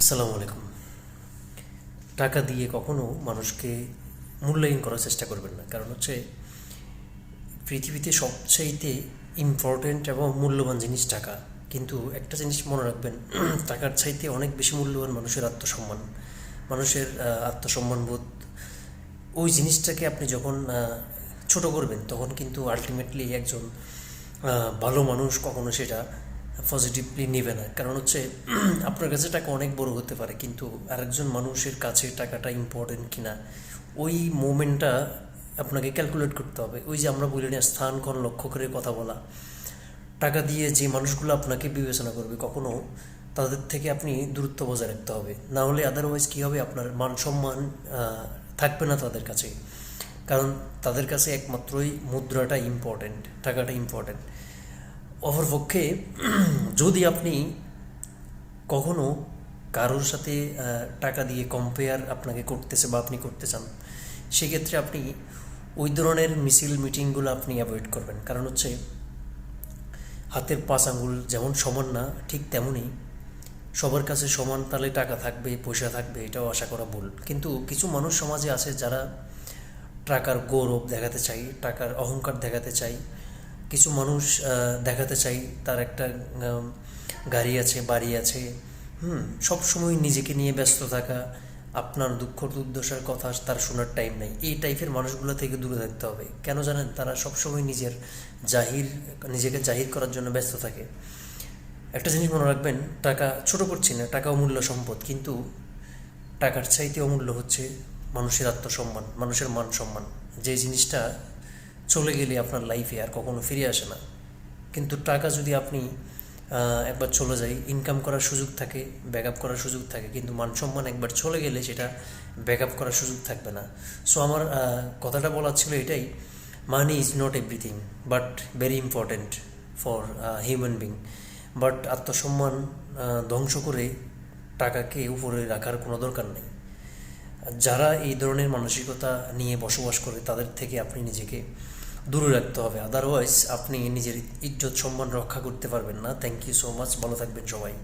আসসালামু আলাইকুম। টাকা দিয়ে কখনো মানুষকে মূল্যায়ন করার চেষ্টা করবেন না, কারণ হচ্ছে পৃথিবীতে সবচাইতে ইম্পর্ট্যান্ট এবং মূল্যবান জিনিস টাকা। কিন্তু একটা জিনিস মনে রাখবেন, টাকার চাইতে অনেক বেশি মূল্যবান মানুষের আত্মসম্মান। মানুষের আত্মসম্মান বোধ, ওই জিনিসটাকে আপনি যখন ছোট করবেন তখন কিন্তু আলটিমেটলি একজন ভালো মানুষ কখনো সেটা পজিটিভলি নেবে না। কারণ হচ্ছে আপনার কাছে টাকা অনেক বড় হতে পারে, কিন্তু আরেকজন মানুষের কাছে টাকাটা ইম্পর্টেন্ট কিনা ওই মোমেন্টটা আপনাকে ক্যালকুলেট করতে হবে। ওই যে আমরা বলি না, স্থানক্ষণ লক্ষ্য করে কথা বলা। টাকা দিয়ে যে মানুষগুলো আপনাকে বিবেচনা করবে কখনো তাদের থেকে আপনি দূরত্ব বজায় রাখতে হবে, না হলে আদারওয়াইজ কী হবে, আপনার মান সম্মান থাকবে না তাদের কাছে। কারণ তাদের কাছে একমাত্রই মুদ্রাটা ইম্পর্টেন্ট, টাকাটা ইম্পর্টেন্ট। অপরপক্ষে যদি আপনি কখনো কারোর সাথে টাকা দিয়ে কম্পেয়ার আপনাকে করতেছে বা আপনি করতে চান, সেক্ষেত্রে আপনি ওই ধরনের মিছিল মিটিংগুলো আপনি অ্যাভয়েড করবেন। কারণ হচ্ছে হাতের পাঁচ আঙ্গুল যেমন সমান না, ঠিক তেমনই সবার কাছে সমান তালে টাকা থাকবে, পয়সা থাকবে, এটাও আশা করা ভুল। কিন্তু কিছু মানুষ সমাজে আছে যারা টাকার গৌরব দেখাতে চাই, টাকার অহংকার দেখাতে চাই। কিছু মানুষ দেখাতে চাই তার একটা গাড়ি আছে, বাড়ি আছে, সবসময় নিজেকে নিয়ে ব্যস্ত থাকা, আপনার দুঃখ দুর্দশার কথা তার শোনার টাইম নেই। এই টাইপের মানুষগুলো থেকে দূরে থাকতে হবে। কেন জানেন? তারা সবসময় নিজেকে জাহির করার জন্য ব্যস্ত থাকে। একটা জিনিস মনে রাখবেন, টাকা ছোট করছি না, টাকা অমূল্য সম্পদ, কিন্তু টাকার চাইতে অমূল্য হচ্ছে মানুষের আত্মসম্মান, মানুষের মান সম্মান। যে জিনিসটা চলে গেলে আপনার লাইফে আর কখনো ফিরে আসে না। কিন্তু টাকা যদি আপনি একবার চলে যায়, ইনকাম করার সুযোগ থাকে, ব্যাক আপ করার সুযোগ থাকে, কিন্তু মান সম্মান একবার চলে গেলে সেটা ব্যাক আপ করার সুযোগ থাকবে না। সো আমার কথাটা বলার ছিল এটাই, money is not everything but very important for human being. But আত্মসম্মান ধ্বংস করে টাকাকে উপরে রাখার কোনো দরকার নেই। যারা এই ধরনের মানসিকতা নিয়ে বসবাস করে তাদের থেকে আপনি নিজেকে দূরে রাখতে হবে, আদারওয়াইজ আপনি নিজের ইজ্জত সম্মান রক্ষা করতে পারবেন না। থ্যাংক ইউ সো মাচ, ভালো থাকবেন সবাই।